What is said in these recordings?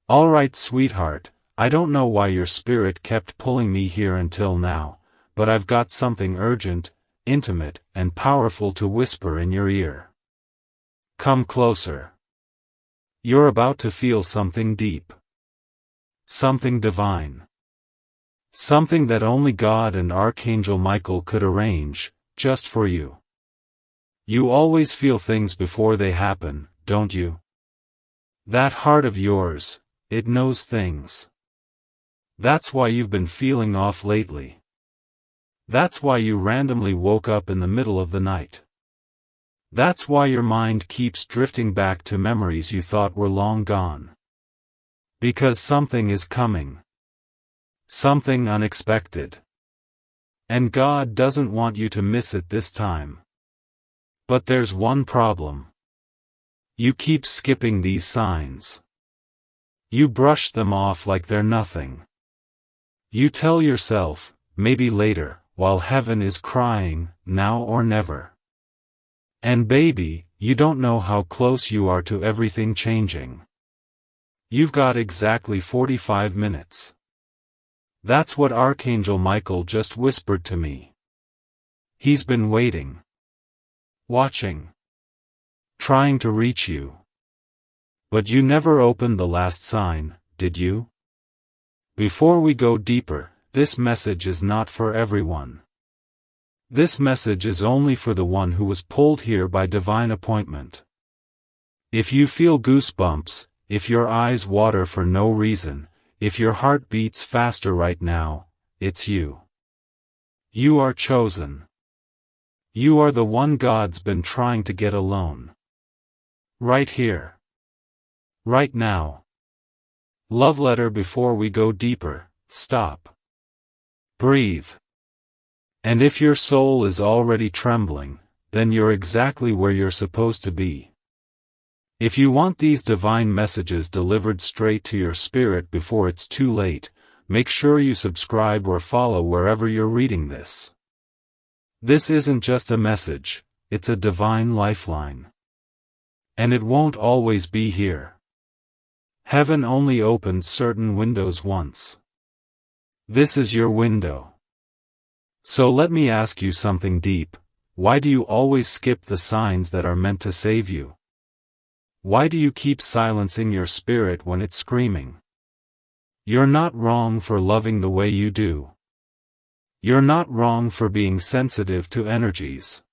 Alright, sweetheart, I don't know why your spirit kept pulling me here until now, but I've got something urgent, intimate, and powerful to whisper in your ear. Come closer. You're about to feel something deep. Something divine. Something that only God and Archangel Michael could arrange, just for you. You always feel things before they happen, don't you? That heart of yours, it knows things. That's why you've been feeling off lately. That's why you randomly woke up in the middle of the night. That's why your mind keeps drifting back to memories you thought were long gone. Because something is coming. Something unexpected. And God doesn't want you to miss it this time. But there's one problem. You keep skipping these signs. You brush them off like they're nothing. You tell yourself, maybe later, while heaven is crying, now or never. And baby, you don't know how close you are to everything changing. You've got exactly 45 minutes. That's what Archangel Michael just whispered to me. He's been waiting. Watching. Trying to reach you. But you never opened the last sign, did you? Before we go deeper, this message is not for everyone. This message is only for the one who was pulled here by divine appointment. If you feel goosebumps, if your eyes water for no reason, if your heart beats faster right now, it's you. You are chosen. You are the one God's been trying to get alone. Right here. Right now. Love letter. Before we go deeper, stop. Breathe. And if your soul is already trembling, then you're exactly where you're supposed to be. If you want these divine messages delivered straight to your spirit before it's too late, make sure you subscribe or follow wherever you're reading this. This isn't just a message, it's a divine lifeline. And it won't always be here. Heaven only opens certain windows once. This is your window. So let me ask you something deep. Why do you always skip the signs that are meant to save you? Why do you keep silencing your spirit when it's screaming? You're not wrong for loving the way you do. You're not wrong for being sensitive to energies.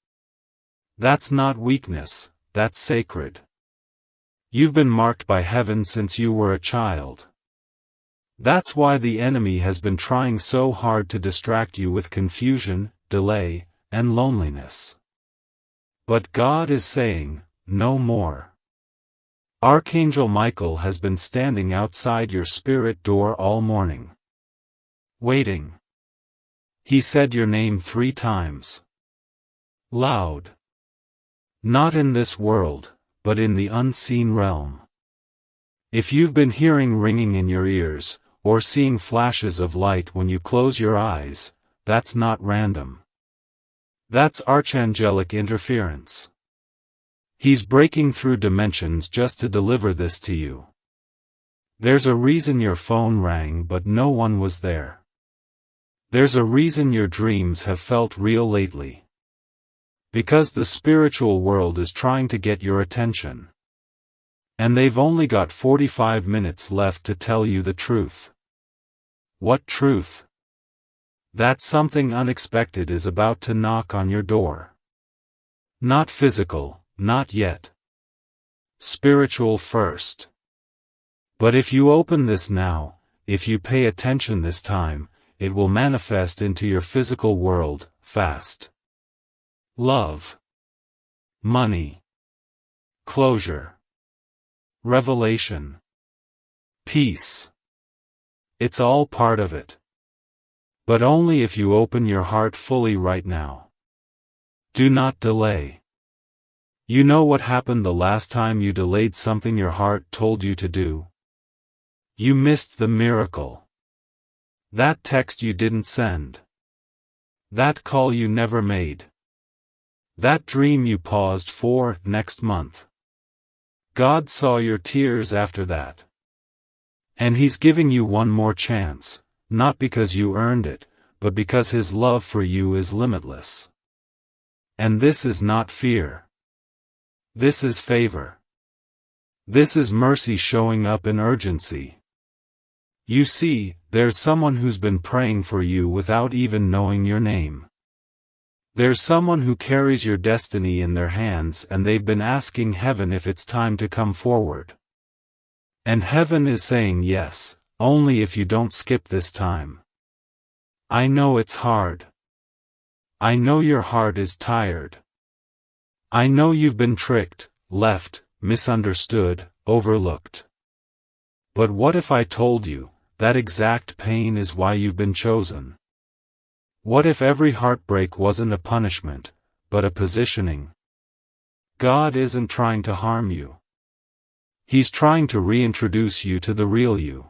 That's not weakness, that's sacred. You've been marked by heaven since you were a child. That's why the enemy has been trying so hard to distract you with confusion, delay, and loneliness. But God is saying, no more. Archangel Michael has been standing outside your spirit door all morning. Waiting. He said your name 3 times. Loud. Not in this world, but in the unseen realm. If you've been hearing ringing in your ears, or seeing flashes of light when you close your eyes, that's not random. That's archangelic interference. He's breaking through dimensions just to deliver this to you. There's a reason your phone rang but no one was there. There's a reason your dreams have felt real lately. Because the spiritual world is trying to get your attention. And they've only got 45 minutes left to tell you the truth. What truth? That something unexpected is about to knock on your door. Not physical, not yet. Spiritual first. But if you open this now, if you pay attention this time, it will manifest into your physical world, fast. Love. Money. Closure. Revelation. Peace. It's all part of it. But only if you open your heart fully right now. Do not delay. You know what happened the last time you delayed something your heart told you to do? You missed the miracle. That text you didn't send. That call you never made. That dream you paused for next month. God saw your tears after that. And He's giving you one more chance, not because you earned it, but because His love for you is limitless. And this is not fear. This is favor. This is mercy showing up in urgency. You see, there's someone who's been praying for you without even knowing your name. There's someone who carries your destiny in their hands, and they've been asking heaven if it's time to come forward. And heaven is saying yes, only if you don't skip this time. I know it's hard. I know your heart is tired. I know you've been tricked, left, misunderstood, overlooked. But what if I told you, that exact pain is why you've been chosen? What if every heartbreak wasn't a punishment, but a positioning? God isn't trying to harm you. He's trying to reintroduce you to the real you.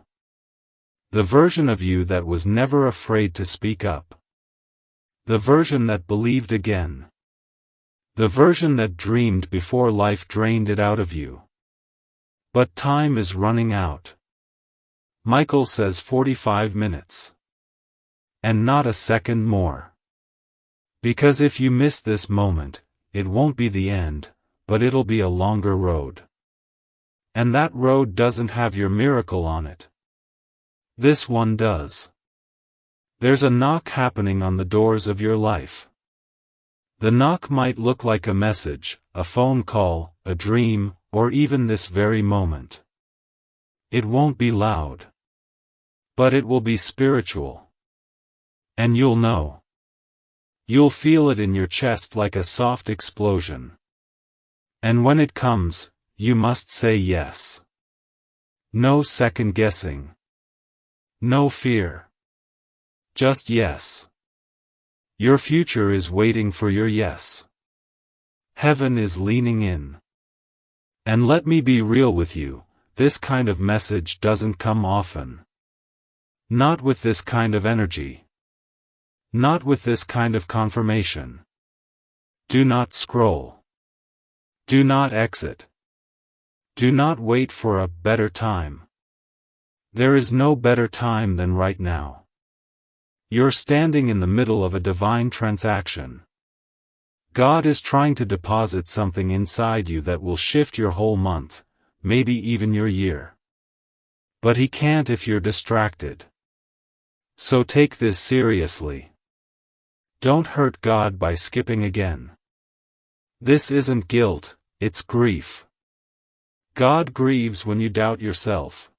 The version of you that was never afraid to speak up. The version that believed again. The version that dreamed before life drained it out of you. But time is running out. Michael says 45 minutes. And not a second more. Because if you miss this moment, it won't be the end, but it'll be a longer road. And that road doesn't have your miracle on it. This one does. There's a knock happening on the doors of your life. The knock might look like a message, a phone call, a dream, or even this very moment. It won't be loud. But it will be spiritual. And you'll know. You'll feel it in your chest like a soft explosion. And when it comes, you must say yes. No second guessing. No fear. Just yes. Your future is waiting for your yes. Heaven is leaning in. And let me be real with you, this kind of message doesn't come often. Not with this kind of energy. Not with this kind of confirmation. Do not scroll. Do not exit. Do not wait for a better time. There is no better time than right now. You're standing in the middle of a divine transaction. God is trying to deposit something inside you that will shift your whole month, maybe even your year. But He can't if you're distracted. So take this seriously. Don't hurt God by skipping again. This isn't guilt, it's grief. God grieves when you doubt yourself.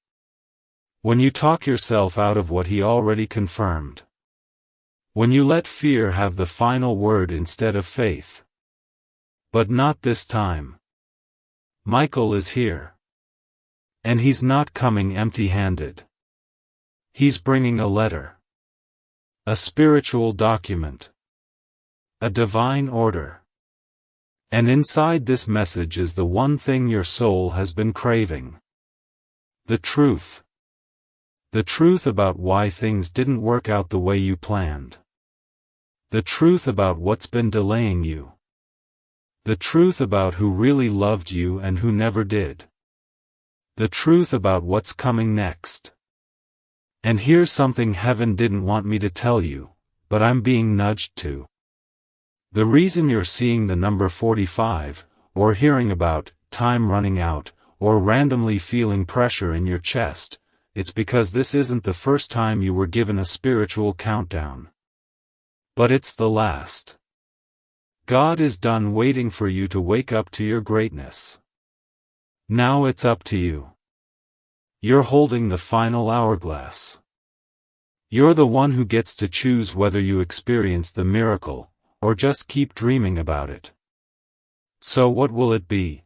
When you talk yourself out of what He already confirmed. When you let fear have the final word instead of faith. But not this time. Michael is here. And he's not coming empty-handed. He's bringing a letter. A spiritual document. A divine order. And inside this message is the one thing your soul has been craving. The truth. The truth about why things didn't work out the way you planned. The truth about what's been delaying you. The truth about who really loved you and who never did. The truth about what's coming next. And here's something heaven didn't want me to tell you, but I'm being nudged to. The reason you're seeing the number 45, or hearing about time running out, or randomly feeling pressure in your chest, it's because this isn't the first time you were given a spiritual countdown. But it's the last. God is done waiting for you to wake up to your greatness. Now it's up to you. You're holding the final hourglass. You're the one who gets to choose whether you experience the miracle, or just keep dreaming about it. So what will it be?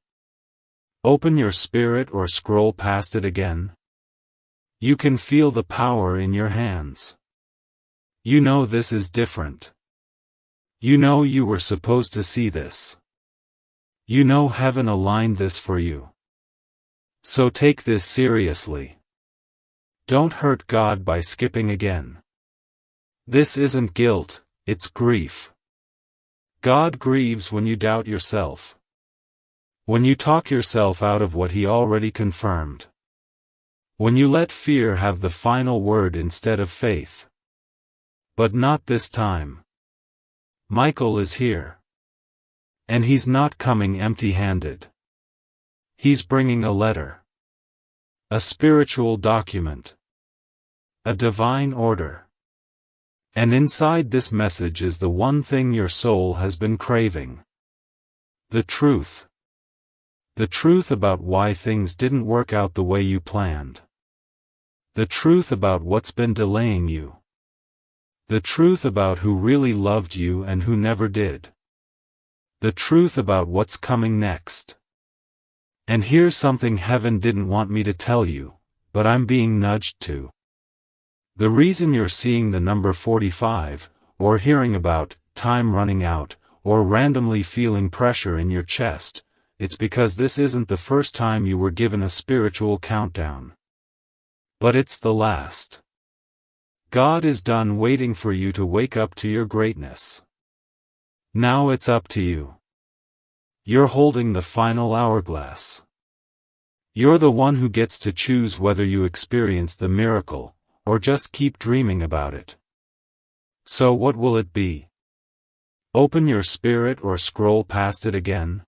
Open your spirit or scroll past it again? You can feel the power in your hands. You know this is different. You know you were supposed to see this. You know heaven aligned this for you. So take this seriously. Don't hurt God by skipping again. This isn't guilt, it's grief. God grieves when you doubt yourself. When you talk yourself out of what He already confirmed. When you let fear have the final word instead of faith. But not this time. Michael is here. And he's not coming empty-handed. He's bringing a letter. A spiritual document. A divine order. And inside this message is the one thing your soul has been craving. The truth. The truth about why things didn't work out the way you planned. The truth about what's been delaying you. The truth about who really loved you and who never did. The truth about what's coming next. And here's something heaven didn't want me to tell you, but I'm being nudged to. The reason you're seeing the number 45, or hearing about time running out, or randomly feeling pressure in your chest, it's because this isn't the first time you were given a spiritual countdown. But it's the last. God is done waiting for you to wake up to your greatness. Now it's up to you. You're holding the final hourglass. You're the one who gets to choose whether you experience the miracle, or just keep dreaming about it. So what will it be? Open your spirit or scroll past it again?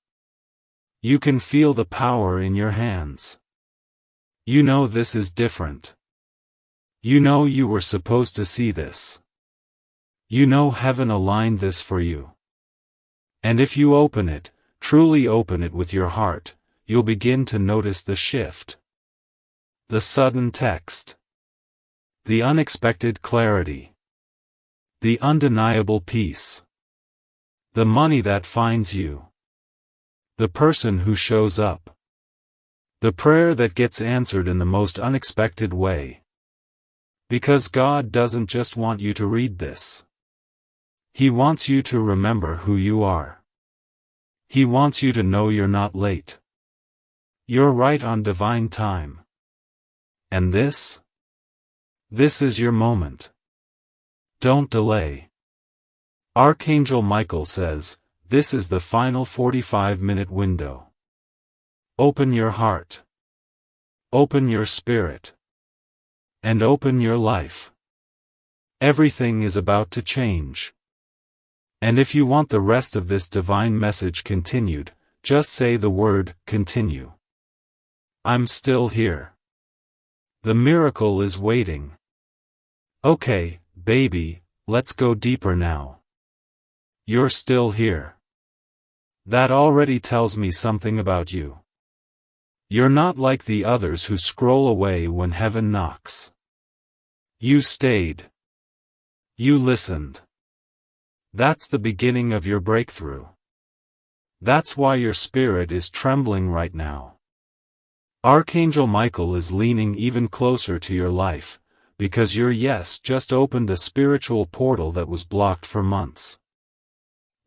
You can feel the power in your hands. You know this is different. You know you were supposed to see this. You know heaven aligned this for you. And if you open it, truly open it with your heart, you'll begin to notice the shift. The sudden text. The unexpected clarity. The undeniable peace. The money that finds you. The person who shows up. The prayer that gets answered in the most unexpected way. Because God doesn't just want you to read this. He wants you to remember who you are. He wants you to know you're not late. You're right on divine time. And this is your moment. Don't delay. Archangel Michael says, this is the final 45-minute window. Open your heart. Open your spirit. And open your life. Everything is about to change. And if you want the rest of this divine message continued, just say the word, continue. I'm still here. The miracle is waiting. Okay, baby, let's go deeper now. You're still here. That already tells me something about you. You're not like the others who scroll away when heaven knocks. You stayed. You listened. That's the beginning of your breakthrough. That's why your spirit is trembling right now. Archangel Michael is leaning even closer to your life, because your yes just opened a spiritual portal that was blocked for months.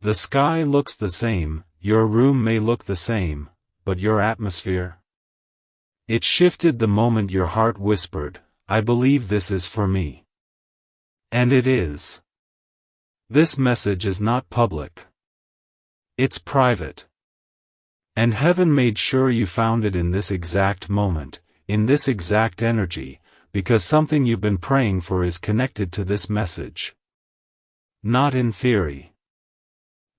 The sky looks the same, your room may look the same, but your atmosphere? It shifted the moment your heart whispered, I believe this is for me. And it is. This message is not public. It's private. And heaven made sure you found it in this exact moment, in this exact energy, because something you've been praying for is connected to this message. Not in theory.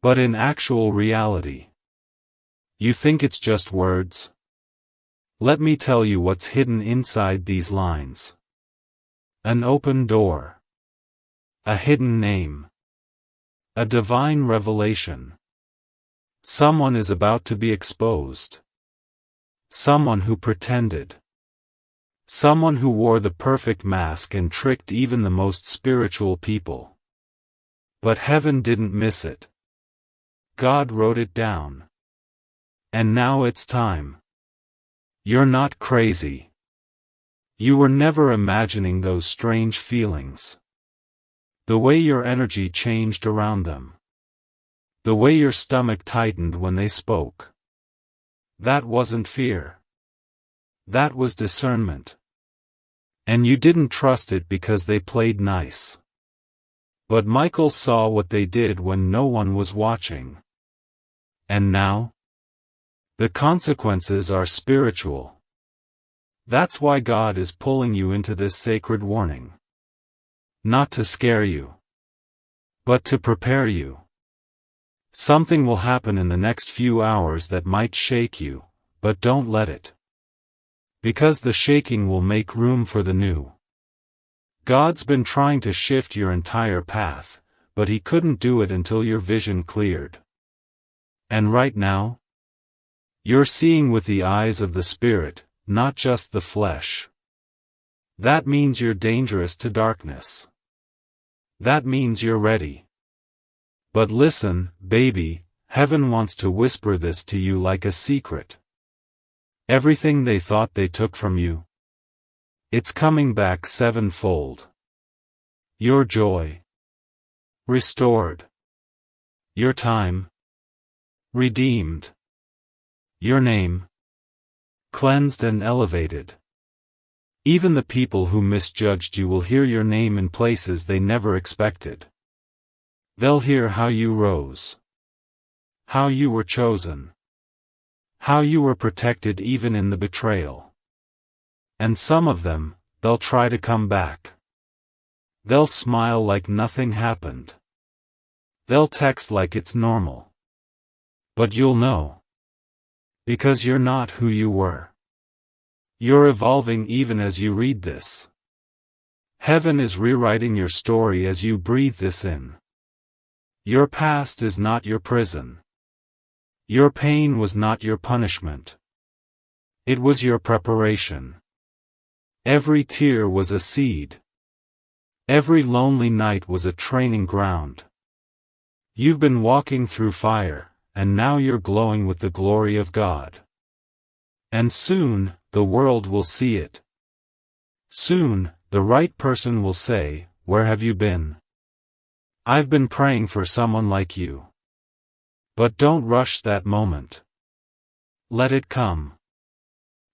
But in actual reality. You think it's just words? Let me tell you what's hidden inside these lines. An open door. A hidden name. A divine revelation. Someone is about to be exposed. Someone who pretended. Someone who wore the perfect mask and tricked even the most spiritual people. But heaven didn't miss it. God wrote it down. And now it's time. You're not crazy. You were never imagining those strange feelings. The way your energy changed around them. The way your stomach tightened when they spoke. That wasn't fear. That was discernment. And you didn't trust it because they played nice. But Michael saw what they did when no one was watching. And now? The consequences are spiritual. That's why God is pulling you into this sacred warning. Not to scare you, but to prepare you. Something will happen in the next few hours that might shake you, but don't let it. Because the shaking will make room for the new. God's been trying to shift your entire path, but He couldn't do it until your vision cleared. And right now, you're seeing with the eyes of the Spirit, not just the flesh. That means you're dangerous to darkness. That means you're ready. But listen, baby, heaven wants to whisper this to you like a secret. Everything they thought they took from you, it's coming back sevenfold. Your joy, restored. Your time, redeemed. Your name, cleansed and elevated. Even the people who misjudged you will hear your name in places they never expected. They'll hear how you rose, how you were chosen, how you were protected even in the betrayal. And some of them, they'll try to come back. They'll smile like nothing happened. They'll text like it's normal. But you'll know. Because you're not who you were. You're evolving even as you read this. Heaven is rewriting your story as you breathe this in. Your past is not your prison. Your pain was not your punishment. It was your preparation. Every tear was a seed. Every lonely night was a training ground. You've been walking through fire, and now you're glowing with the glory of God. And soon, the world will see it. Soon, the right person will say, "Where have you been? I've been praying for someone like you." But don't rush that moment. Let it come.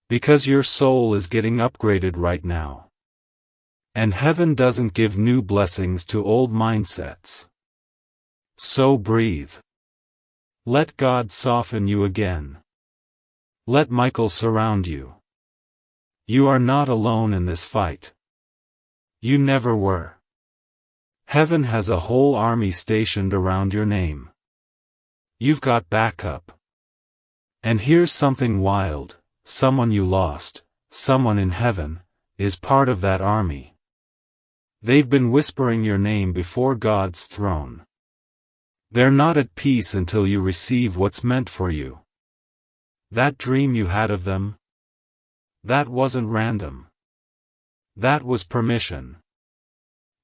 Because your soul is getting upgraded right now. And heaven doesn't give new blessings to old mindsets. So breathe. Let God soften you again. Let Michael surround you. You are not alone in this fight. You never were. Heaven has a whole army stationed around your name. You've got backup. And here's something wild, someone you lost, someone in heaven, is part of that army. They've been whispering your name before God's throne. They're not at peace until you receive what's meant for you. That dream you had of them? That wasn't random. That was permission.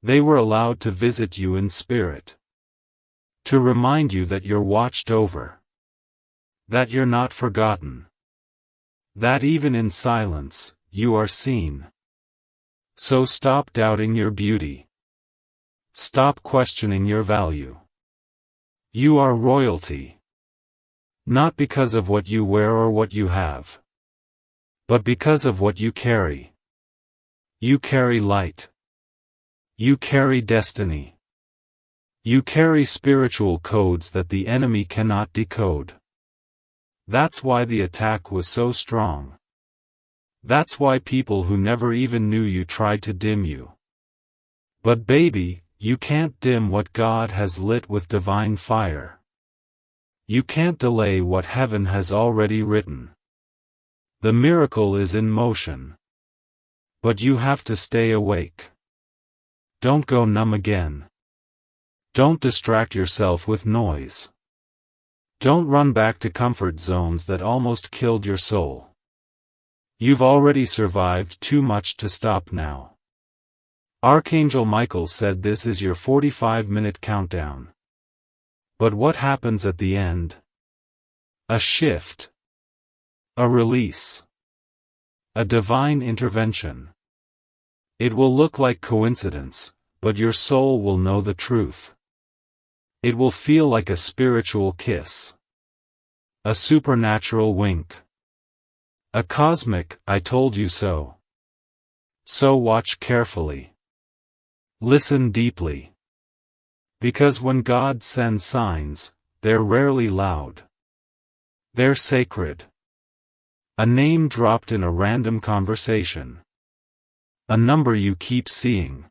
They were allowed to visit you in spirit. To remind you that you're watched over. That you're not forgotten. That even in silence, you are seen. So stop doubting your beauty. Stop questioning your value. You are royalty. Not because of what you wear or what you have. But because of what you carry. You carry light. You carry destiny. You carry spiritual codes that the enemy cannot decode. That's why the attack was so strong. That's why people who never even knew you tried to dim you. But baby, you can't dim what God has lit with divine fire. You can't delay what heaven has already written. The miracle is in motion. But you have to stay awake. Don't go numb again. Don't distract yourself with noise. Don't run back to comfort zones that almost killed your soul. You've already survived too much to stop now. Archangel Michael said this is your 45-minute countdown. But what happens at the end? A shift. A release. A divine intervention. It will look like coincidence, but your soul will know the truth. It will feel like a spiritual kiss. A supernatural wink. A cosmic, "I told you so." So watch carefully. Listen deeply. Because when God sends signs, they're rarely loud. They're sacred. A name dropped in a random conversation. A number you keep seeing.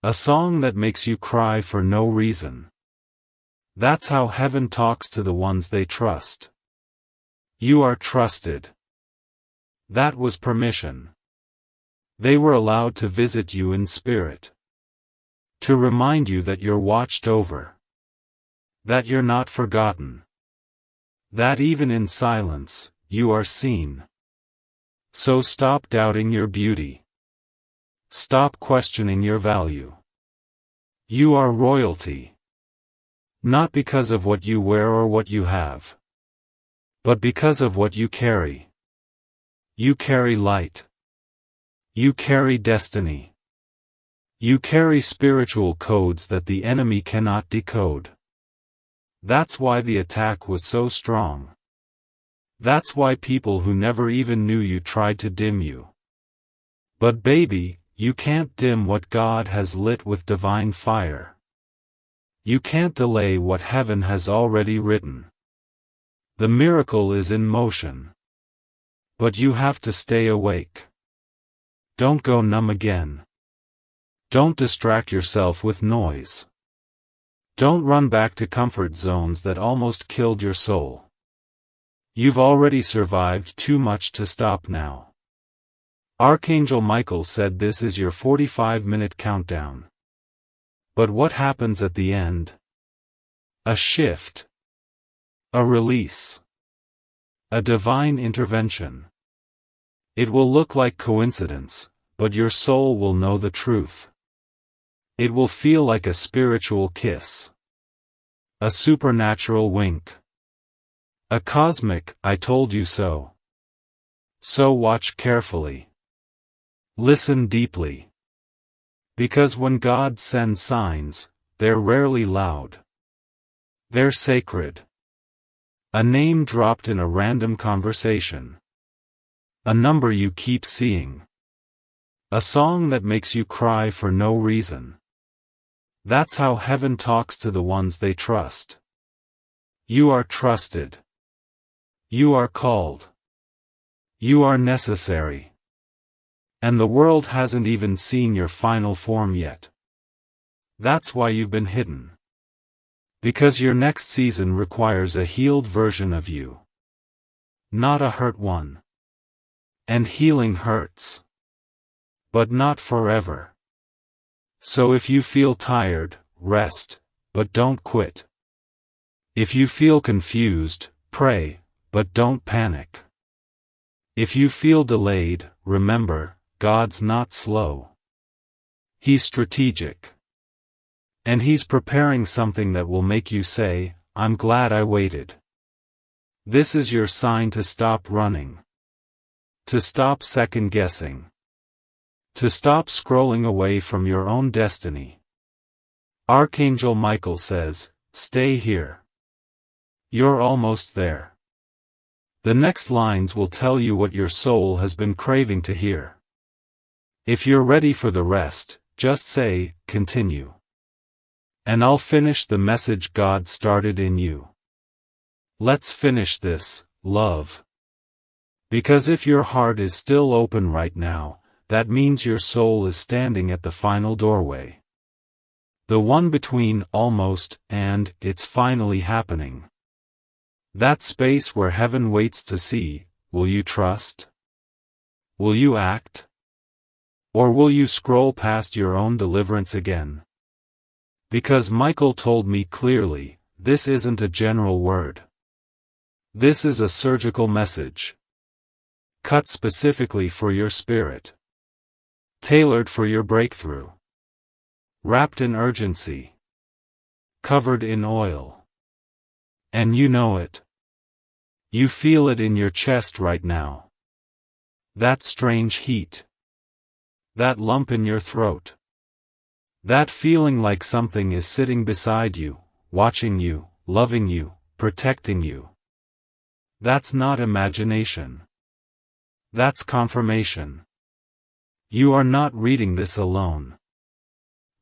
A song that makes you cry for no reason. That's how heaven talks to the ones they trust. You are trusted. That was permission. They were allowed to visit you in spirit. To remind you that you're watched over. That you're not forgotten. That even in silence, you are seen. So stop doubting your beauty. Stop questioning your value. You are royalty. Not because of what you wear or what you have, but because of what you carry. You carry light. You carry destiny. You carry spiritual codes that the enemy cannot decode. That's why the attack was so strong. That's why people who never even knew you tried to dim you. But baby, you can't dim what God has lit with divine fire. You can't delay what heaven has already written. The miracle is in motion. But you have to stay awake. Don't go numb again. Don't distract yourself with noise. Don't run back to comfort zones that almost killed your soul. You've already survived too much to stop now. Archangel Michael said this is your 45-minute countdown. But what happens at the end? A shift. A release. A divine intervention. It will look like coincidence, but your soul will know the truth. It will feel like a spiritual kiss. A supernatural wink. A cosmic, I told you so. So watch carefully. Listen deeply. Because when God sends signs, they're rarely loud. They're sacred. A name dropped in a random conversation. A number you keep seeing. A song that makes you cry for no reason. That's how heaven talks to the ones they trust. You are trusted. You are called. You are necessary. And the world hasn't even seen your final form yet. That's why you've been hidden. Because your next season requires a healed version of you. Not a hurt one. And healing hurts. But not forever. So if you feel tired, rest, but don't quit. If you feel confused, pray, but don't panic. If you feel delayed, remember, God's not slow. He's strategic. And He's preparing something that will make you say, I'm glad I waited. This is your sign to stop running. To stop second-guessing. To stop scrolling away from your own destiny. Archangel Michael says, stay here. You're almost there. The next lines will tell you what your soul has been craving to hear. If you're ready for the rest, just say, continue. And I'll finish the message God started in you. Let's finish this, love. Because if your heart is still open right now, that means your soul is standing at the final doorway. The one between almost and it's finally happening. That space where heaven waits to see, will you trust? Will you act? Or will you scroll past your own deliverance again? Because Michael told me clearly, this isn't a general word. This is a surgical message. Cut specifically for your spirit. Tailored for your breakthrough. Wrapped in urgency. Covered in oil. And you know it. You feel it in your chest right now. That strange heat. That lump in your throat. That feeling like something is sitting beside you, watching you, loving you, protecting you. That's not imagination. That's confirmation. You are not reading this alone.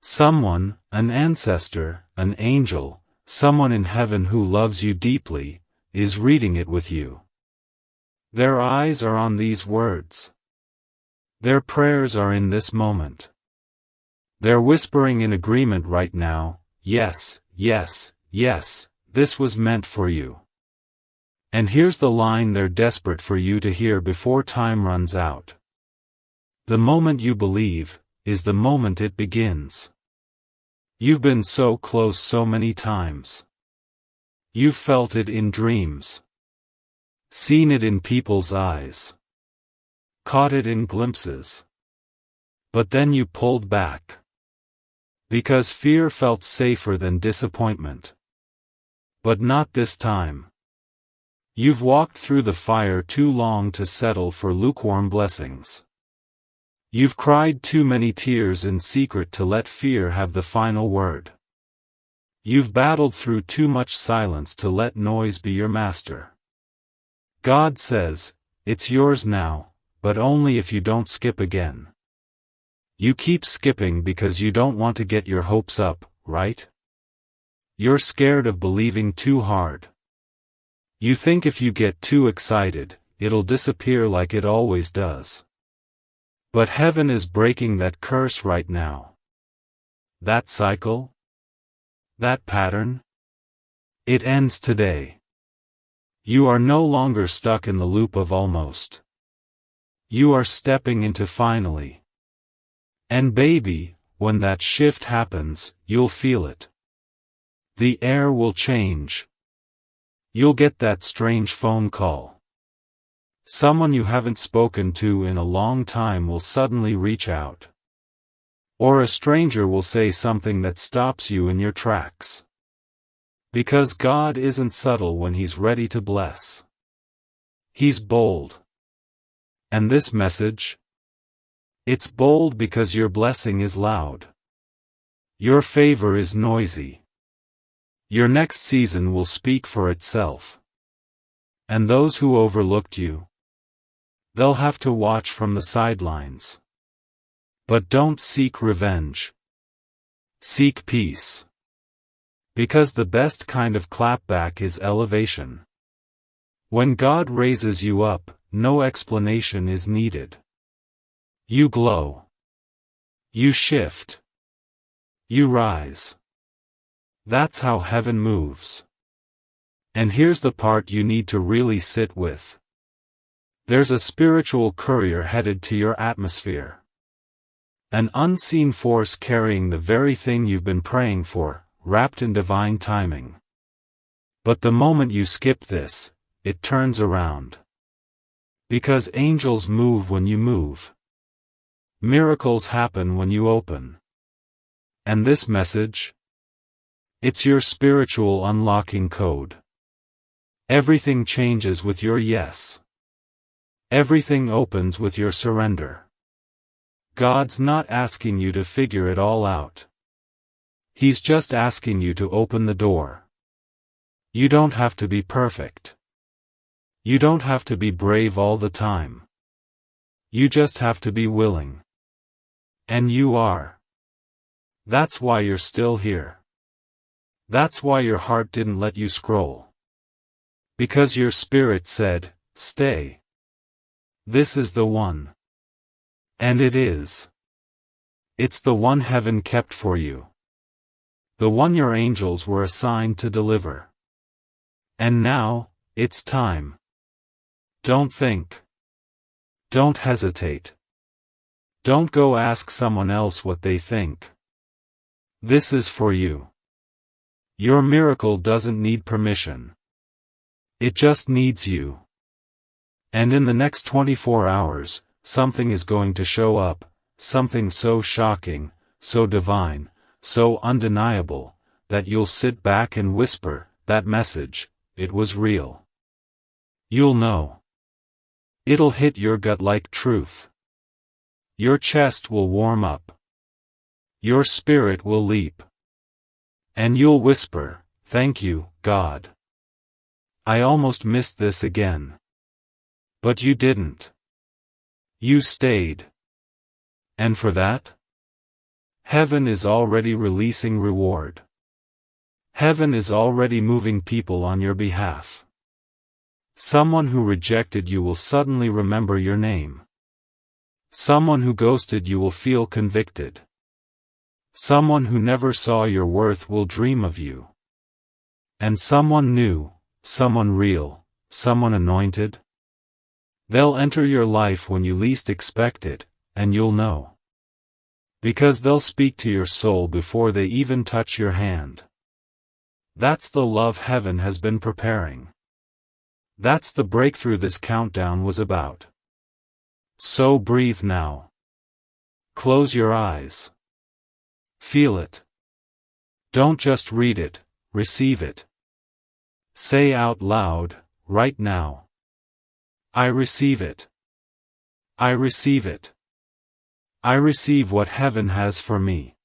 Someone, an ancestor, an angel, someone in heaven who loves you deeply, is reading it with you. Their eyes are on these words. Their prayers are in this moment. They're whispering in agreement right now, yes, yes, yes, this was meant for you. And here's the line they're desperate for you to hear before time runs out. The moment you believe, is the moment it begins. You've been so close so many times. You've felt it in dreams. Seen it in people's eyes. Caught it in glimpses. But then you pulled back. Because fear felt safer than disappointment. But not this time. You've walked through the fire too long to settle for lukewarm blessings. You've cried too many tears in secret to let fear have the final word. You've battled through too much silence to let noise be your master. God says, it's yours now, but only if you don't skip again. You keep skipping because you don't want to get your hopes up, right? You're scared of believing too hard. You think if you get too excited, it'll disappear like it always does. But heaven is breaking that curse right now. That cycle? That pattern? It ends today. You are no longer stuck in the loop of almost. You are stepping into finally. And baby, when that shift happens, you'll feel it. The air will change. You'll get that strange phone call. Someone you haven't spoken to in a long time will suddenly reach out. Or a stranger will say something that stops you in your tracks. Because God isn't subtle when He's ready to bless. He's bold. And this message? It's bold because your blessing is loud. Your favor is noisy. Your next season will speak for itself. And those who overlooked you, they'll have to watch from the sidelines. But don't seek revenge. Seek peace. Because the best kind of clapback is elevation. When God raises you up, no explanation is needed. You glow. You shift. You rise. That's how heaven moves. And here's the part you need to really sit with. There's a spiritual courier headed to your atmosphere. An unseen force carrying the very thing you've been praying for, wrapped in divine timing. But the moment you skip this, it turns around. Because angels move when you move. Miracles happen when you open. And this message? It's your spiritual unlocking code. Everything changes with your yes. Everything opens with your surrender. God's not asking you to figure it all out. He's just asking you to open the door. You don't have to be perfect. You don't have to be brave all the time. You just have to be willing. And you are. That's why you're still here. That's why your heart didn't let you scroll. Because your spirit said, stay. This is the one. And it is. It's the one heaven kept for you. The one your angels were assigned to deliver. And now, it's time. Don't think. Don't hesitate. Don't go ask someone else what they think. This is for you. Your miracle doesn't need permission. It just needs you. And in the next 24 hours, something is going to show up, something so shocking, so divine, so undeniable, that you'll sit back and whisper, that message, it was real. You'll know. It'll hit your gut like truth. Your chest will warm up. Your spirit will leap. And you'll whisper, thank you, God. I almost missed this again. But you didn't. You stayed. And for that? Heaven is already releasing reward. Heaven is already moving people on your behalf. Someone who rejected you will suddenly remember your name. Someone who ghosted you will feel convicted. Someone who never saw your worth will dream of you. And someone new, someone real, someone anointed? They'll enter your life when you least expect it, and you'll know. Because they'll speak to your soul before they even touch your hand. That's the love heaven has been preparing. That's the breakthrough this countdown was about. So breathe now. Close your eyes. Feel it. Don't just read it, receive it. Say out loud, right now. I receive it. I receive it. I receive what heaven has for me.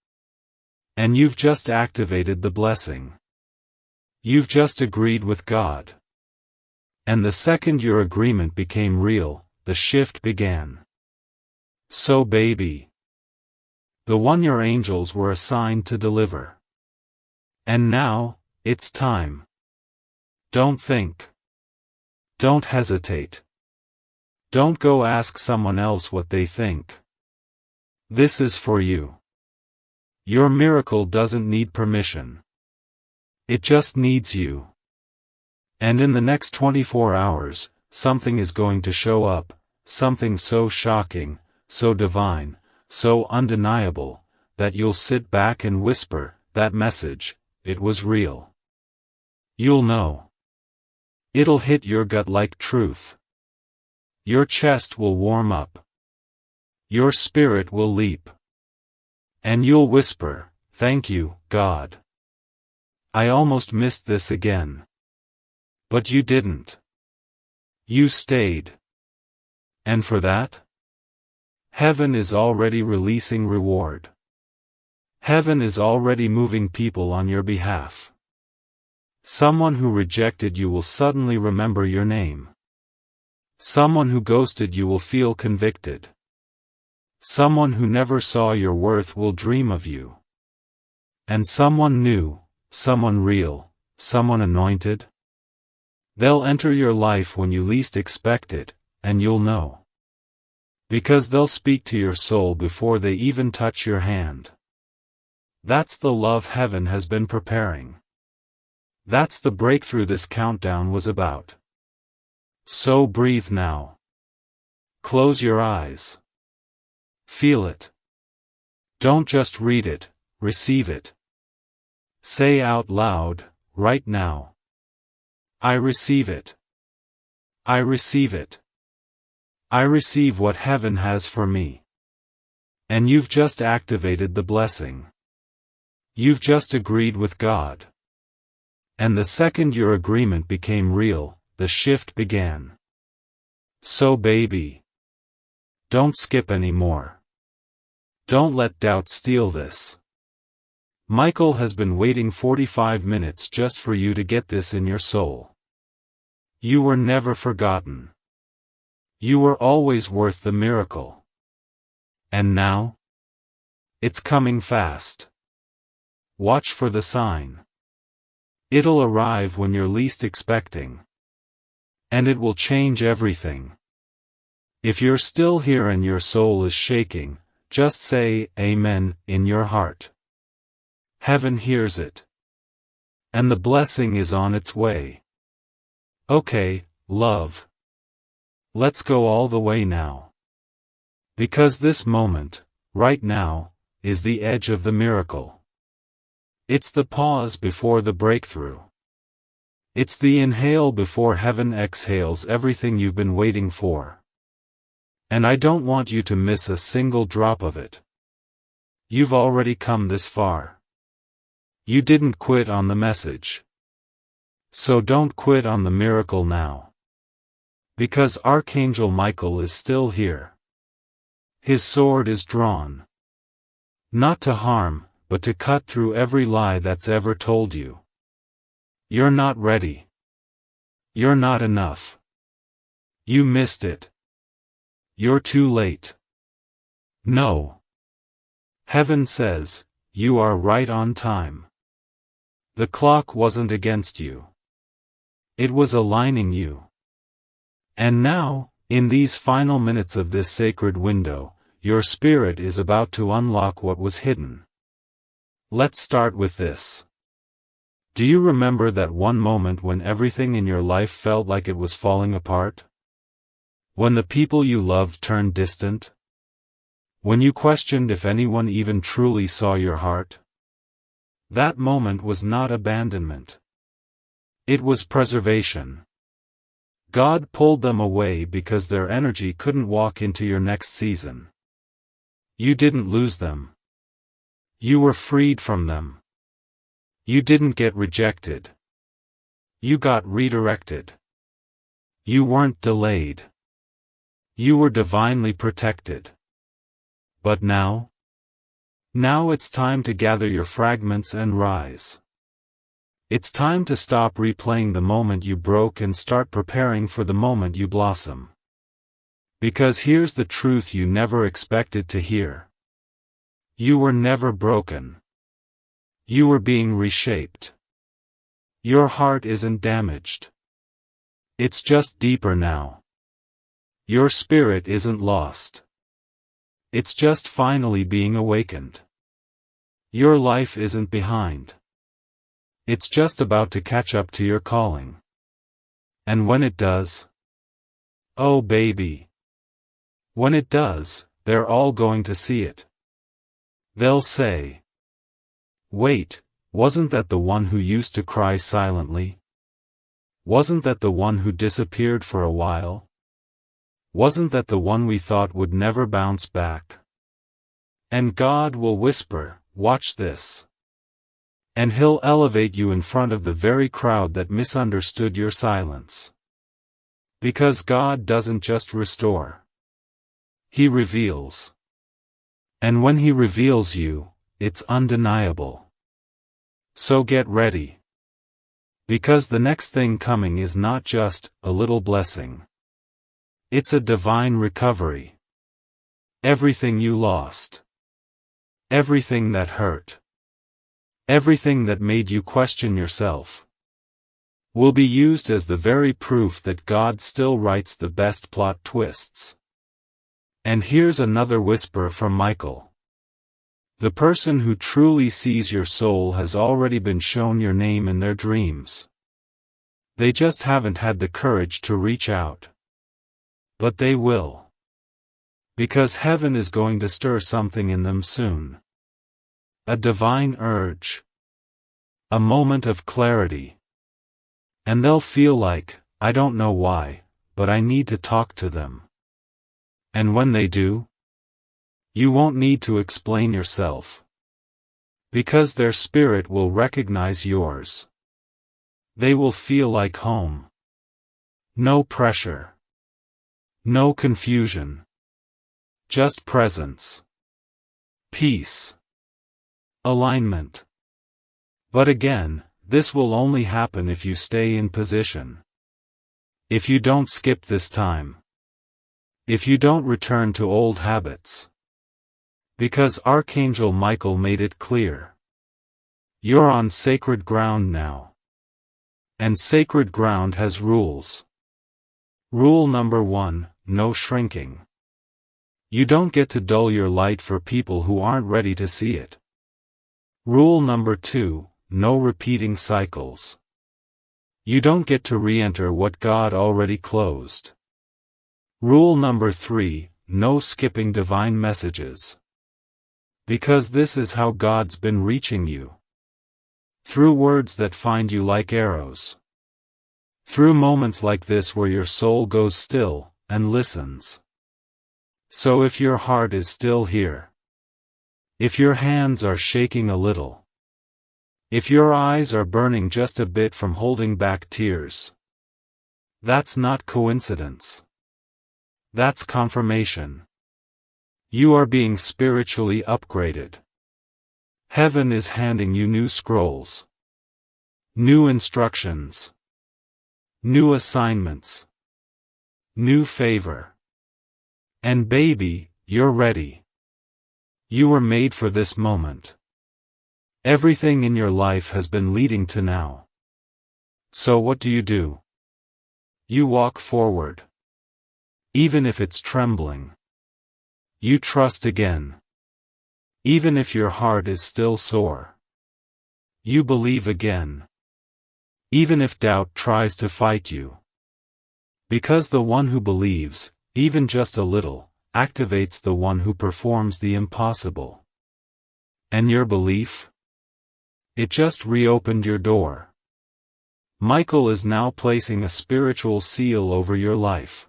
And you've just activated the blessing. You've just agreed with God. And the second your agreement became real, the shift began. So baby, the one your angels were assigned to deliver. And now, it's time. Don't think. Don't hesitate. Don't go ask someone else what they think. This is for you. Your miracle doesn't need permission. It just needs you. And in the next 24 hours, something is going to show up, something so shocking, so divine, so undeniable, that you'll sit back and whisper, that message, it was real. You'll know. It'll hit your gut like truth. Your chest will warm up. Your spirit will leap. And you'll whisper, thank you, God. I almost missed this again. But you didn't. You stayed. And for that? Heaven is already releasing reward. Heaven is already moving people on your behalf. Someone who rejected you will suddenly remember your name. Someone who ghosted you will feel convicted. Someone who never saw your worth will dream of you. And someone new, someone real, someone anointed? They'll enter your life when you least expect it, and you'll know. Because they'll speak to your soul before they even touch your hand. That's the love heaven has been preparing. That's the breakthrough this countdown was about. So breathe now. Close your eyes. Feel it. Don't just read it, receive it. Say out loud, right now. I receive it. I receive it. I receive what heaven has for me. And you've just activated the blessing. You've just agreed with God. And the second your agreement became real, the shift began. So baby, don't skip anymore. Don't let doubt steal this. Michael has been waiting 45 minutes just for you to get this in your soul. You were never forgotten. You were always worth the miracle. And now? It's coming fast. Watch for the sign. It'll arrive when you're least expecting. And it will change everything. If you're still here and your soul is shaking, just say, Amen, in your heart. Heaven hears it. And the blessing is on its way. Okay, love. Let's go all the way now. Because this moment, right now, is the edge of the miracle. It's the pause before the breakthrough. It's the inhale before heaven exhales everything you've been waiting for. And I don't want you to miss a single drop of it. You've already come this far. You didn't quit on the message. So don't quit on the miracle now. Because Archangel Michael is still here. His sword is drawn. Not to harm, but to cut through every lie that's ever told you. You're not ready. You're not enough. You missed it. You're too late. No. Heaven says, you are right on time. The clock wasn't against you. It was aligning you. And now, in these final minutes of this sacred window, your spirit is about to unlock what was hidden. Let's start with this. Do you remember that one moment when everything in your life felt like it was falling apart? When the people you loved turned distant? When you questioned if anyone even truly saw your heart? That moment was not abandonment. It was preservation. God pulled them away because their energy couldn't walk into your next season. You didn't lose them. You were freed from them. You didn't get rejected. You got redirected. You weren't delayed. You were divinely protected. But now? Now it's time to gather your fragments and rise. It's time to stop replaying the moment you broke and start preparing for the moment you blossom. Because here's the truth you never expected to hear. You were never broken. You were being reshaped. Your heart isn't damaged. It's just deeper now. Your spirit isn't lost. It's just finally being awakened. Your life isn't behind. It's just about to catch up to your calling. And when it does, oh baby, when it does, they're all going to see it. They'll say, wait, wasn't that the one who used to cry silently? Wasn't that the one who disappeared for a while? Wasn't that the one we thought would never bounce back? And God will whisper, watch this. And He'll elevate you in front of the very crowd that misunderstood your silence. Because God doesn't just restore. He reveals. And when He reveals you, it's undeniable. So get ready. Because the next thing coming is not just a little blessing. It's a divine recovery. Everything you lost. Everything that hurt. Everything that made you question yourself. Will be used as the very proof that God still writes the best plot twists. And here's another whisper from Michael. The person who truly sees your soul has already been shown your name in their dreams. They just haven't had the courage to reach out. But they will. Because heaven is going to stir something in them soon. A divine urge. A moment of clarity. And they'll feel like, I don't know why, but I need to talk to them. And when they do, you won't need to explain yourself. Because their spirit will recognize yours. They will feel like home. No pressure. No confusion. Just presence. Peace. Alignment. But again, this will only happen if you stay in position. If you don't skip this time. If you don't return to old habits. Because Archangel Michael made it clear. You're on sacred ground now. And sacred ground has rules. Rule number 1, no shrinking. You don't get to dull your light for people who aren't ready to see it. Rule number 2, no repeating cycles. You don't get to re-enter what God already closed. Rule number 3, no skipping divine messages. Because this is how God's been reaching you. Through words that find you like arrows. Through moments like this where your soul goes still, and listens. So if your heart is still here. If your hands are shaking a little. If your eyes are burning just a bit from holding back tears. That's not coincidence. That's confirmation. You are being spiritually upgraded. Heaven is handing you new scrolls. New instructions. New assignments. New favor. And baby, you're ready. You were made for this moment. Everything in your life has been leading to now. So what do? You walk forward. Even if it's trembling. You trust again. Even if your heart is still sore. You believe again. Even if doubt tries to fight you. Because the one who believes, even just a little, activates the one who performs the impossible. And your belief? It just reopened your door. Michael is now placing a spiritual seal over your life.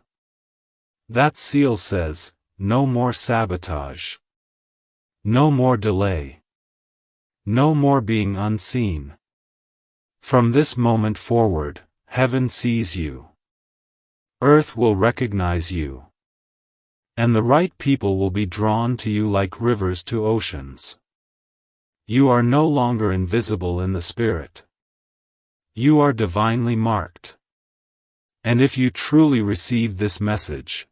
That seal says, no more sabotage. No more delay. No more being unseen. From this moment forward, heaven sees you. Earth will recognize you. And the right people will be drawn to you like rivers to oceans. You are no longer invisible in the spirit. You are divinely marked. And if you truly received this message,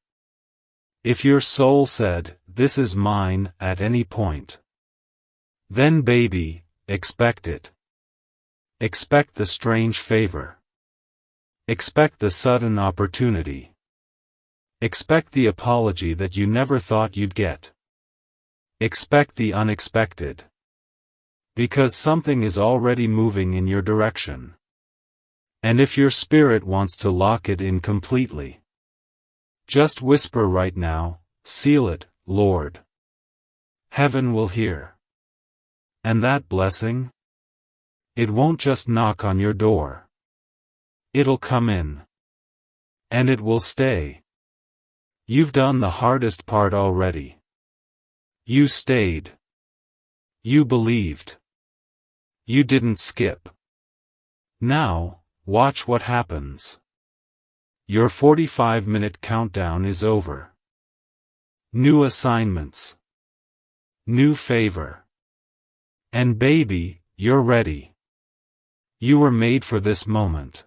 if your soul said, "This is mine," at any point, then baby, expect it. Expect the strange favor. Expect the sudden opportunity. Expect the apology that you never thought you'd get. Expect the unexpected. Because something is already moving in your direction. And if your spirit wants to lock it in completely, just whisper right now, "Seal it, Lord." Heaven will hear. And that blessing? It won't just knock on your door. It'll come in. And it will stay. You've done the hardest part already. You stayed. You believed. You didn't skip. Now, watch what happens. Your 45-minute countdown is over. New assignments. New favor. And baby, you're ready. You were made for this moment.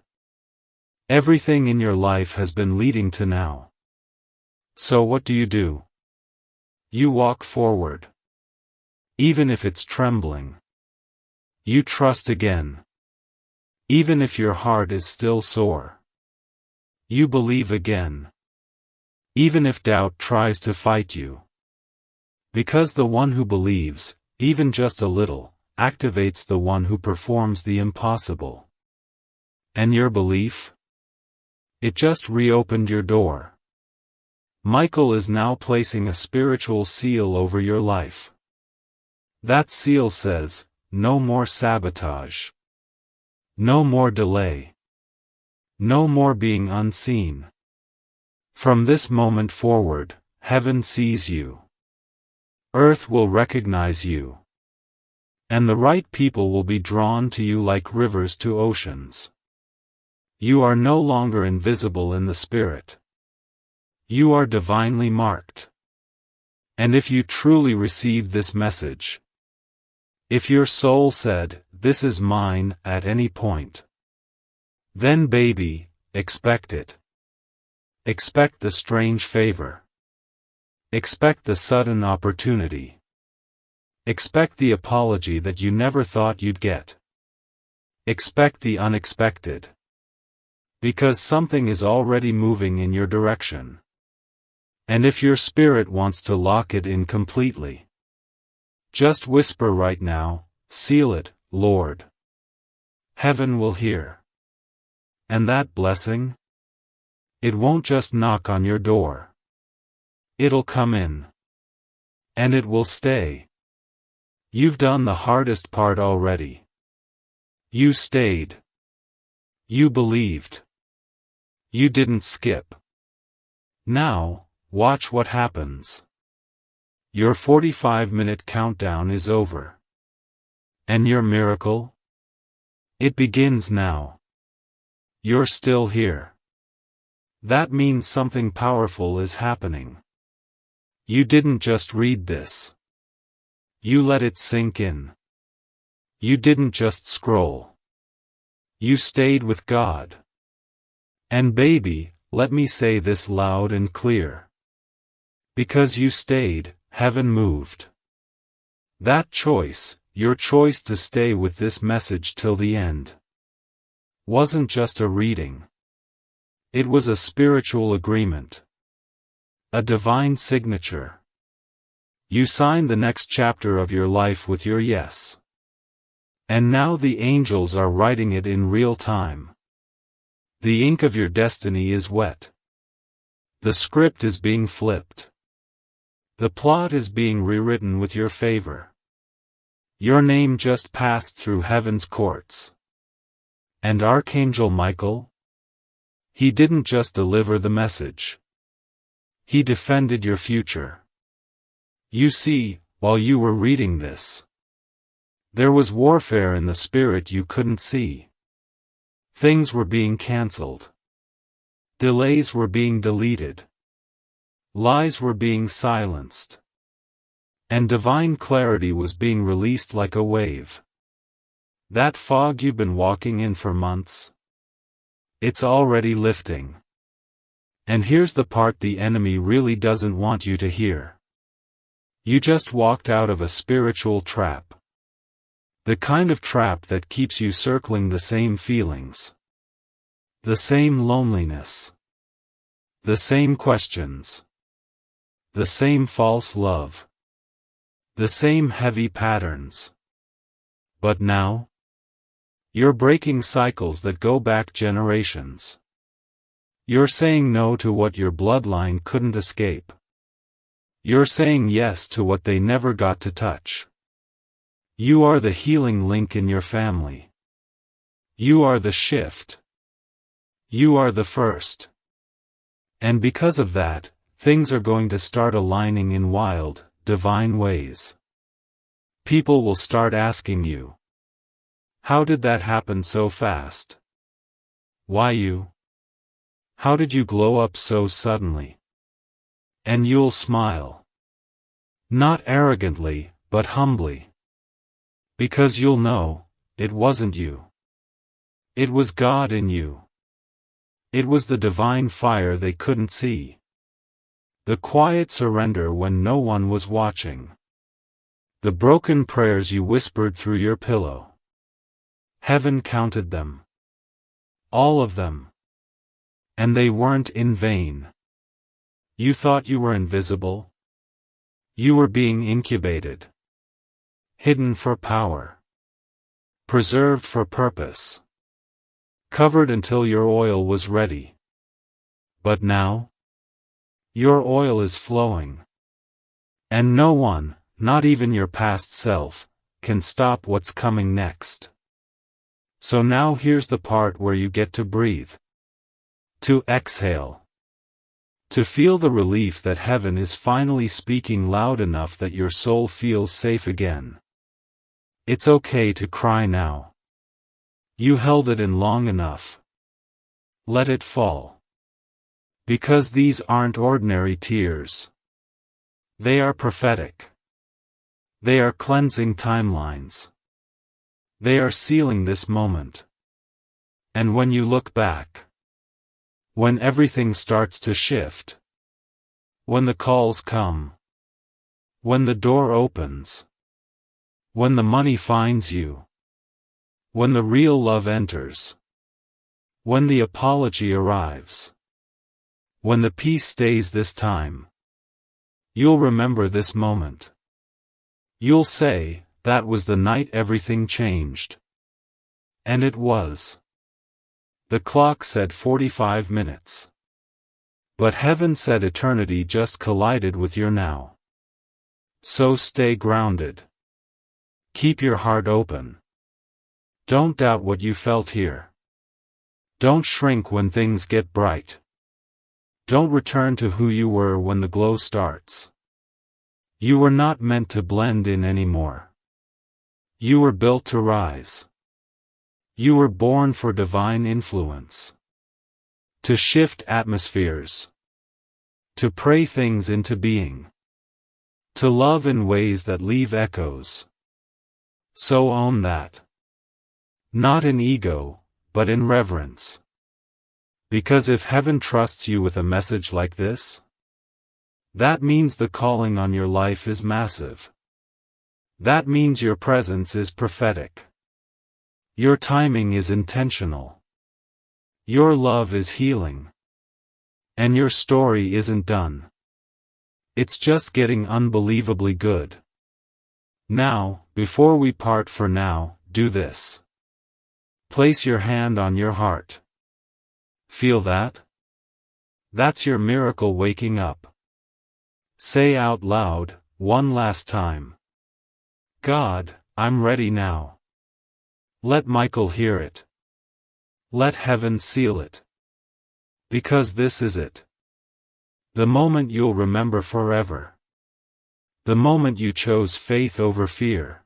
Everything in your life has been leading to now. So what do? You walk forward. Even if it's trembling. You trust again. Even if your heart is still sore. You believe again. Even if doubt tries to fight you. Because the one who believes, even just a little, activates the one who performs the impossible. And your belief? It just reopened your door. Michael is now placing a spiritual seal over your life. That seal says, no more sabotage. No more delay. No more being unseen. From this moment forward, heaven sees you. Earth will recognize you. And the right people will be drawn to you like rivers to oceans. You are no longer invisible in the spirit. You are divinely marked. And if you truly received this message, if your soul said, "This is mine," at any point, then baby, expect it. Expect the strange favor. Expect the sudden opportunity. Expect the apology that you never thought you'd get. Expect the unexpected. Because something is already moving in your direction. And if your spirit wants to lock it in completely, just whisper right now, "Seal it, Lord." Heaven will hear. And that blessing? It won't just knock on your door. It'll come in. And it will stay. You've done the hardest part already. You stayed. You believed. You didn't skip. Now, watch what happens. Your 45-minute countdown is over. And your miracle? It begins now. You're still here. That means something powerful is happening. You didn't just read this. You let it sink in. You didn't just scroll. You stayed with God. And baby, let me say this loud and clear. Because you stayed, heaven moved. That choice, your choice to stay with this message till the end, wasn't just a reading. It was a spiritual agreement. A divine signature. You sign the next chapter of your life with your yes. And now the angels are writing it in real time. The ink of your destiny is wet. The script is being flipped. The plot is being rewritten with your favor. Your name just passed through heaven's courts. And Archangel Michael? He didn't just deliver the message. He defended your future. You see, while you were reading this, there was warfare in the spirit you couldn't see. Things were being cancelled. Delays were being deleted. Lies were being silenced. And divine clarity was being released like a wave. That fog you've been walking in for months? It's already lifting. And here's the part the enemy really doesn't want you to hear. You just walked out of a spiritual trap. The kind of trap that keeps you circling the same feelings. The same loneliness. The same questions. The same false love. The same heavy patterns. But now? You're breaking cycles that go back generations. You're saying no to what your bloodline couldn't escape. You're saying yes to what they never got to touch. You are the healing link in your family. You are the shift. You are the first. And because of that, things are going to start aligning in wild, divine ways. People will start asking you, how did that happen so fast? Why you? How did you glow up so suddenly? And you'll smile. Not arrogantly, but humbly. Because you'll know, it wasn't you. It was God in you. It was the divine fire they couldn't see. The quiet surrender when no one was watching. The broken prayers you whispered through your pillow. Heaven counted them. All of them. And they weren't in vain. You thought you were invisible? You were being incubated. Hidden for power. Preserved for purpose. Covered until your oil was ready. But now? Your oil is flowing. And no one, not even your past self, can stop what's coming next. So now here's the part where you get to breathe. To exhale. To feel the relief that heaven is finally speaking loud enough that your soul feels safe again. It's okay to cry now. You held it in long enough. Let it fall. Because these aren't ordinary tears. They are prophetic. They are cleansing timelines. They are sealing this moment. And when you look back, when everything starts to shift, when the calls come, when the door opens, when the money finds you, when the real love enters, when the apology arrives, when the peace stays this time, you'll remember this moment. You'll say, that was the night everything changed. And it was. The clock said 45 minutes. But heaven said eternity just collided with your now. So stay grounded. Keep your heart open. Don't doubt what you felt here. Don't shrink when things get bright. Don't return to who you were when the glow starts. You were not meant to blend in anymore. You were built to rise. You were born for divine influence. To shift atmospheres. To pray things into being. To love in ways that leave echoes. So own that. Not in ego, but in reverence. Because if heaven trusts you with a message like this, that means the calling on your life is massive. That means your presence is prophetic. Your timing is intentional. Your love is healing. And your story isn't done. It's just getting unbelievably good. Now, before we part for now, do this. Place your hand on your heart. Feel that? That's your miracle waking up. Say out loud, one last time. God, I'm ready now. Let Michael hear it. Let heaven seal it. Because this is it. The moment you'll remember forever. The moment you chose faith over fear.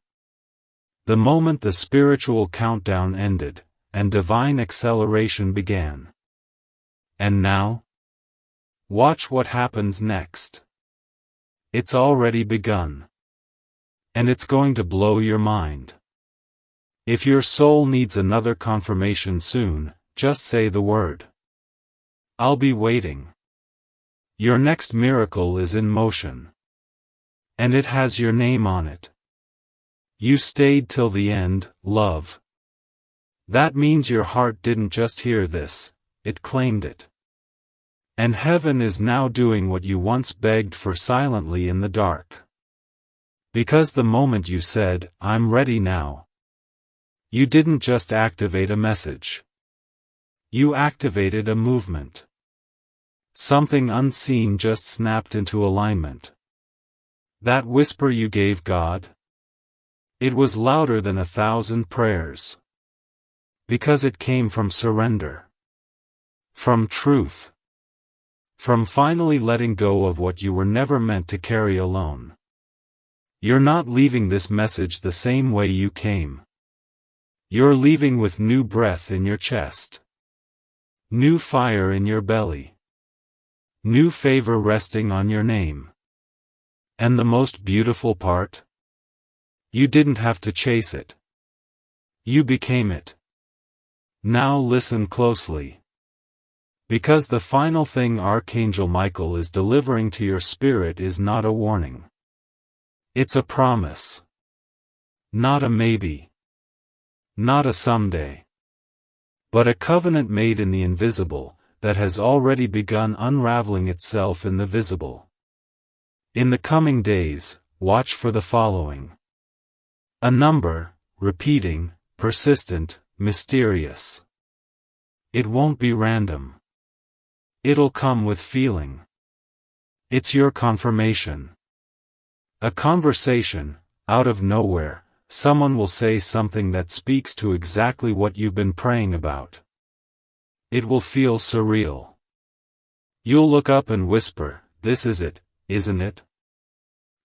The moment the spiritual countdown ended, and divine acceleration began. And now? Watch what happens next. It's already begun. And it's going to blow your mind. If your soul needs another confirmation soon, just say the word. I'll be waiting. Your next miracle is in motion. And it has your name on it. You stayed till the end, love. That means your heart didn't just hear this, it claimed it. And heaven is now doing what you once begged for silently in the dark. Because the moment you said, I'm ready now, you didn't just activate a message. You activated a movement. Something unseen just snapped into alignment. That whisper you gave God? It was louder than 1,000 prayers. Because it came from surrender. From truth. From finally letting go of what you were never meant to carry alone. You're not leaving this message the same way you came. You're leaving with new breath in your chest. New fire in your belly. New favor resting on your name. And the most beautiful part? You didn't have to chase it. You became it. Now listen closely. Because the final thing Archangel Michael is delivering to your spirit is not a warning. It's a promise. Not a maybe. Not a someday. But a covenant made in the invisible, that has already begun unraveling itself in the visible. In the coming days, watch for the following. A number, repeating, persistent, mysterious. It won't be random. It'll come with feeling. It's your confirmation. A conversation, out of nowhere, someone will say something that speaks to exactly what you've been praying about. It will feel surreal. You'll look up and whisper, this is it, isn't it?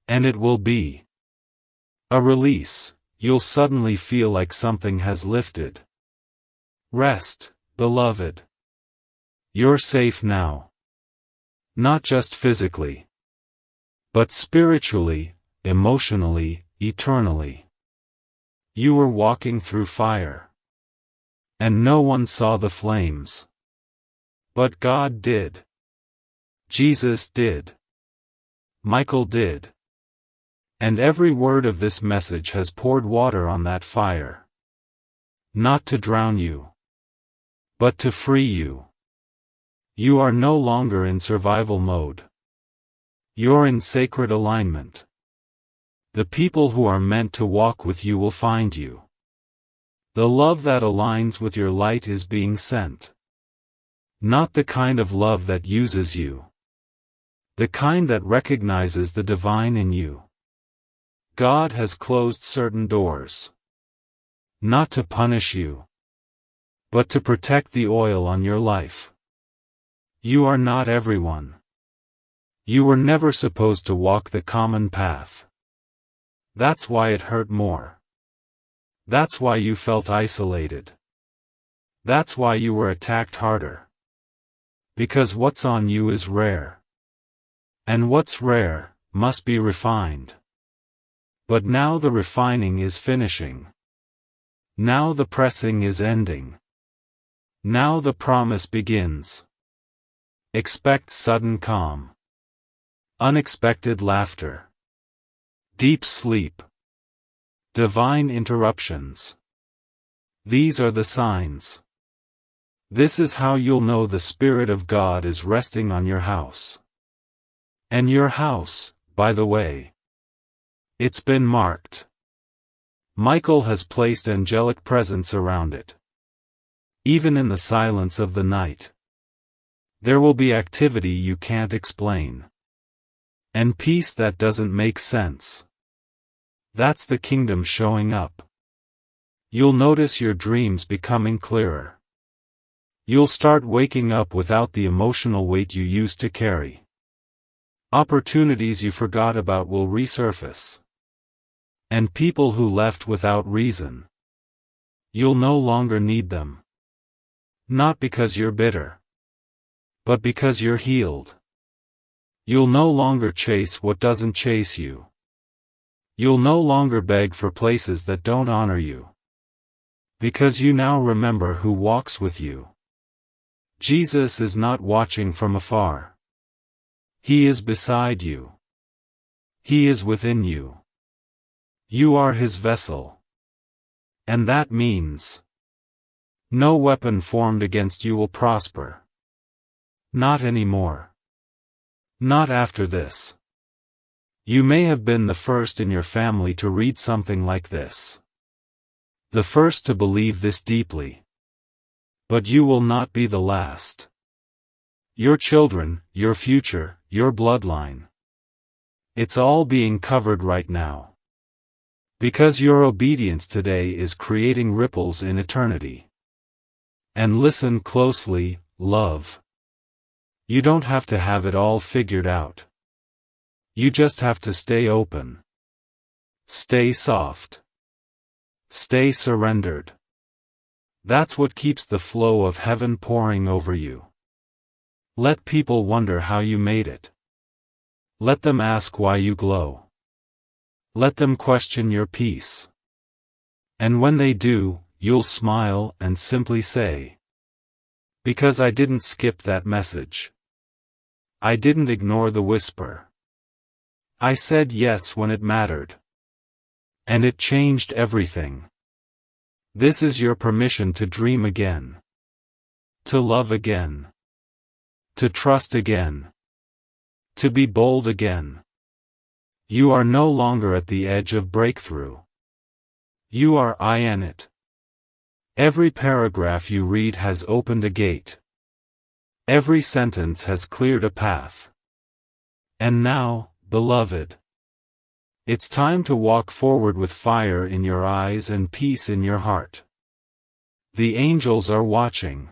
And it will be. A release, you'll suddenly feel like something has lifted. Rest, beloved. You're safe now. Not just physically. But spiritually, emotionally, eternally. You were walking through fire. And no one saw the flames. But God did. Jesus did. Michael did. And every word of this message has poured water on that fire. Not to drown you. But to free you. You are no longer in survival mode. You're in sacred alignment. The people who are meant to walk with you will find you. The love that aligns with your light is being sent. Not the kind of love that uses you. The kind that recognizes the divine in you. God has closed certain doors. Not to punish you. But to protect the oil on your life. You are not everyone. You were never supposed to walk the common path. That's why it hurt more. That's why you felt isolated. That's why you were attacked harder. Because what's on you is rare. And what's rare, must be refined. But now the refining is finishing. Now the pressing is ending. Now the promise begins. Expect sudden calm. Unexpected laughter. Deep sleep. Divine interruptions. These are the signs. This is how you'll know the Spirit of God is resting on your house. And your house, by the way. It's been marked. Michael has placed angelic presence around it. Even in the silence of the night. There will be activity you can't explain. And peace that doesn't make sense. That's the kingdom showing up. You'll notice your dreams becoming clearer. You'll start waking up without the emotional weight you used to carry. Opportunities you forgot about will resurface. And people who left without reason. You'll no longer need them. Not because you're bitter. But because you're healed. You'll no longer chase what doesn't chase you. You'll no longer beg for places that don't honor you. Because you now remember who walks with you. Jesus is not watching from afar. He is beside you. He is within you. You are his vessel. And that means no weapon formed against you will prosper. Not anymore. Not after this. You may have been the first in your family to read something like this. The first to believe this deeply. But you will not be the last. Your children, your future, your bloodline. It's all being covered right now. Because your obedience today is creating ripples in eternity. And listen closely, love. You don't have to have it all figured out. You just have to stay open. Stay soft. Stay surrendered. That's what keeps the flow of heaven pouring over you. Let people wonder how you made it. Let them ask why you glow. Let them question your peace. And when they do, you'll smile and simply say, because I didn't skip that message. I didn't ignore the whisper. I said yes when it mattered. And it changed everything. This is your permission to dream again. To love again. To trust again. To be bold again. You are no longer at the edge of breakthrough. You are in it. Every paragraph you read has opened a gate. Every sentence has cleared a path. And now, beloved, it's time to walk forward with fire in your eyes and peace in your heart. The angels are watching.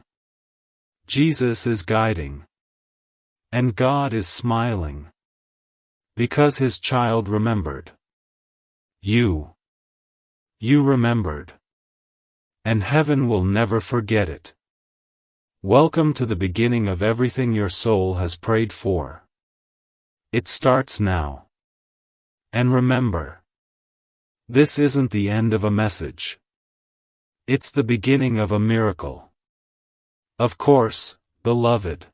Jesus is guiding. And God is smiling. Because his child remembered. You. You remembered. And heaven will never forget it. Welcome to the beginning of everything your soul has prayed for. It starts now. And remember, this isn't the end of a message. It's the beginning of a miracle. Of course, beloved.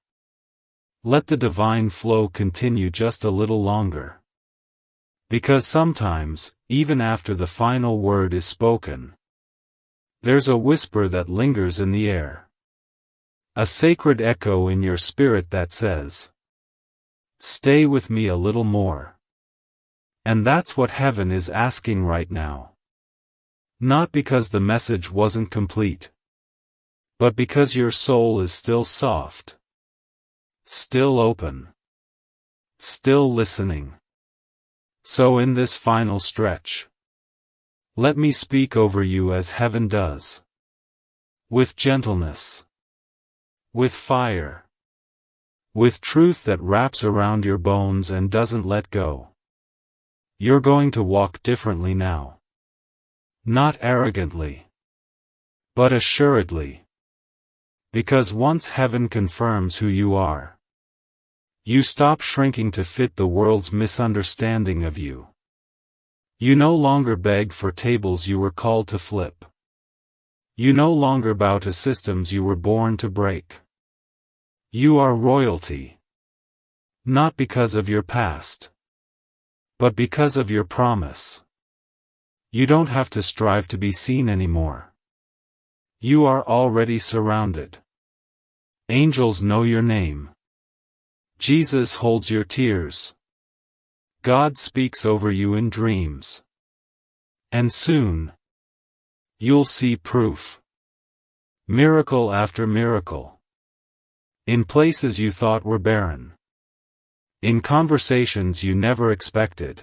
Let the divine flow continue just a little longer. Because sometimes, even after the final word is spoken, there's a whisper that lingers in the air. A sacred echo in your spirit that says, stay with me a little more. And that's what heaven is asking right now. Not because the message wasn't complete, but because your soul is still soft. Still open. Still listening. So in this final stretch, let me speak over you as heaven does. With gentleness. With fire. With truth that wraps around your bones and doesn't let go. You're going to walk differently now. Not arrogantly. But assuredly. Because once heaven confirms who you are, you stop shrinking to fit the world's misunderstanding of you. You no longer beg for tables you were called to flip. You no longer bow to systems you were born to break. You are royalty. Not because of your past, but because of your promise. You don't have to strive to be seen anymore. You are already surrounded. Angels know your name. Jesus holds your tears. God speaks over you in dreams. And soon, you'll see proof. Miracle after miracle. In places you thought were barren. In conversations you never expected.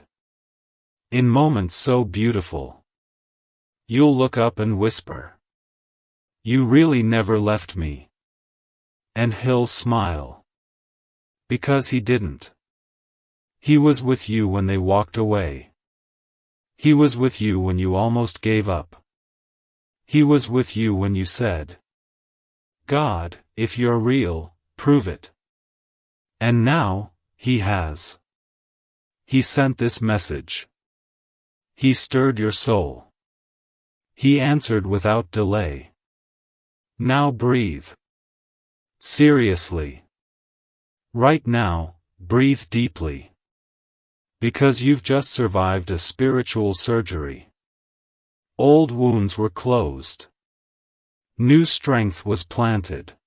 In moments so beautiful. You'll look up and whisper, "You really never left me." And he'll smile. Because he didn't. He was with you when they walked away. He was with you when you almost gave up. He was with you when you said, "God, if you're real, prove it." And now, he has. He sent this message. He stirred your soul. He answered without delay. Now breathe. Seriously. Right now, breathe deeply. Because you've just survived a spiritual surgery. Old wounds were closed. New strength was planted.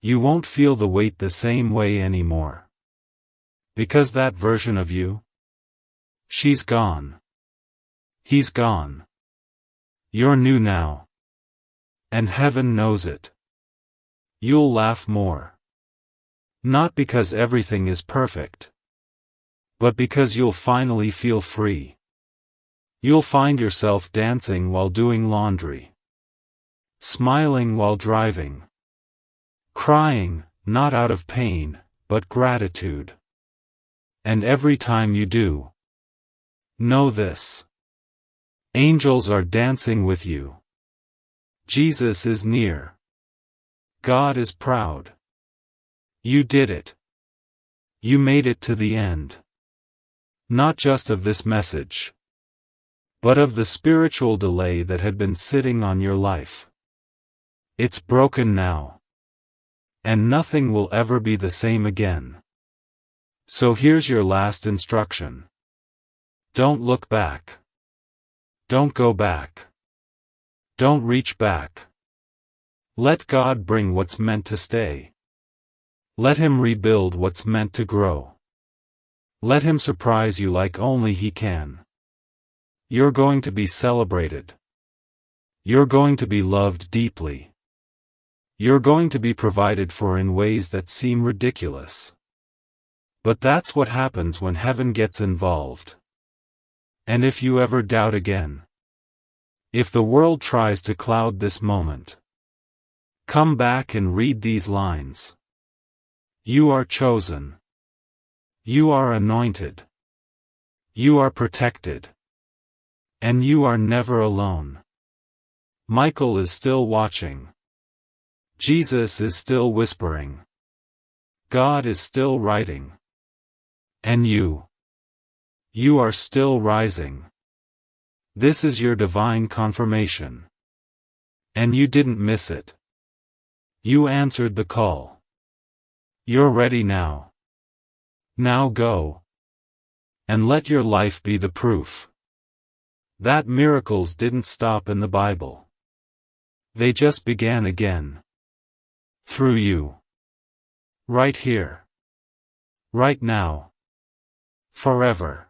You won't feel the weight the same way anymore. Because that version of you, she's gone. He's gone. You're new now. And heaven knows it. You'll laugh more. Not because everything is perfect. But because you'll finally feel free. You'll find yourself dancing while doing laundry. Smiling while driving. Crying, not out of pain, but gratitude. And every time you do, know this. Angels are dancing with you. Jesus is near. God is proud. You did it. You made it to the end. Not just of this message, but of the spiritual delay that had been sitting on your life. It's broken now. And nothing will ever be the same again. So here's your last instruction. Don't look back. Don't go back. Don't reach back. Let God bring what's meant to stay. Let Him rebuild what's meant to grow. Let Him surprise you like only He can. You're going to be celebrated. You're going to be loved deeply. You're going to be provided for in ways that seem ridiculous. But that's what happens when heaven gets involved. And if you ever doubt again, if the world tries to cloud this moment, come back and read these lines. You are chosen. You are anointed. You are protected. And you are never alone. Michael is still watching. Jesus is still whispering. God is still writing. And you are still rising. This is your divine confirmation. And you didn't miss it. You answered the call. You're ready now. Now go. And let your life be the proof that miracles didn't stop in the Bible. They just began again. Through you. Right here. Right now. Forever.